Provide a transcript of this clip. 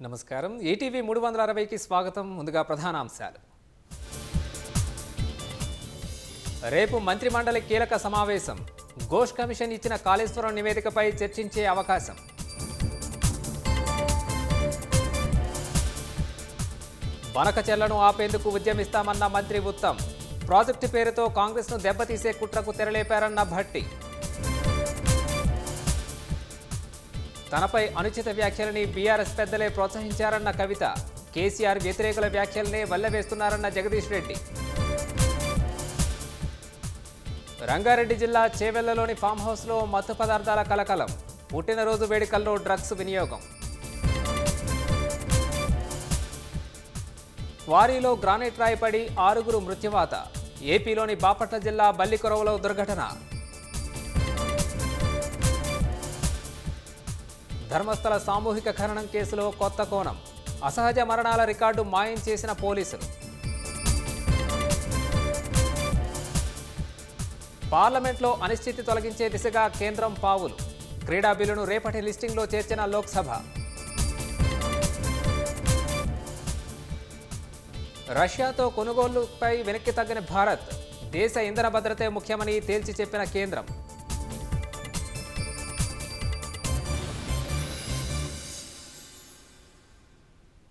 నమస్కారం. ఈటీవీ 360కి స్వాగతం. ముందుగా ప్రధానాంశాలు. రేపు మంత్రిమండలి కీలక సమావేశం. ఘోష్ కమిషన్ ఇచ్చిన కాళేశ్వరం నివేదికపై చర్చించే అవకాశం. బనకచెర్లను ఆపేందుకు ఉద్యమిస్తామన్న మంత్రి ఉత్తమ్. ప్రాజెక్టు పేరుతో కాంగ్రెస్ను దెబ్బతీసే కుట్రకు తెరలేపారన్న భట్టి. తనపై అనుచిత వ్యాఖ్యలని బీఆర్ఎస్ పెద్దలే ప్రోత్సహించారన్న కవిత. కేసీఆర్ వ్యతిరేకుల వ్యాఖ్యలనే వల్లవేస్తున్నారన్న జగదీష్ రెడ్డి. రంగారెడ్డి జిల్లా చేవెళ్లలోని ఫామ్ హౌస్లో మత్తు పదార్థాల కలకలం. పుట్టినరోజు వేడుకల్లో డ్రగ్స్ వినియోగం. క్వారీలో గ్రానైట్ రాయి పడి 6 మృత్యువాత. ఏపీలోని బాపట్ల జిల్లా బల్లికొరవలో దుర్ఘటన. ధర్మస్థల సామూహిక ఖననం కేసులో కొత్త కోణం. అసహజ మరణాల రికార్డు మాయం చేసిన పోలీసులు. పార్లమెంట్లో అనిశ్చితి తొలగించే దిశగా కేంద్రం పావులు. క్రీడా బిల్లును రేపటి లిస్టింగ్లో చేర్చిన లోక్సభ. రష్యాతో కొనుగోలుపై వెనక్కి తగ్గిన భారత్. దేశ ఇంధన భద్రతే ముఖ్యమని తేల్చి చెప్పిన కేంద్రం.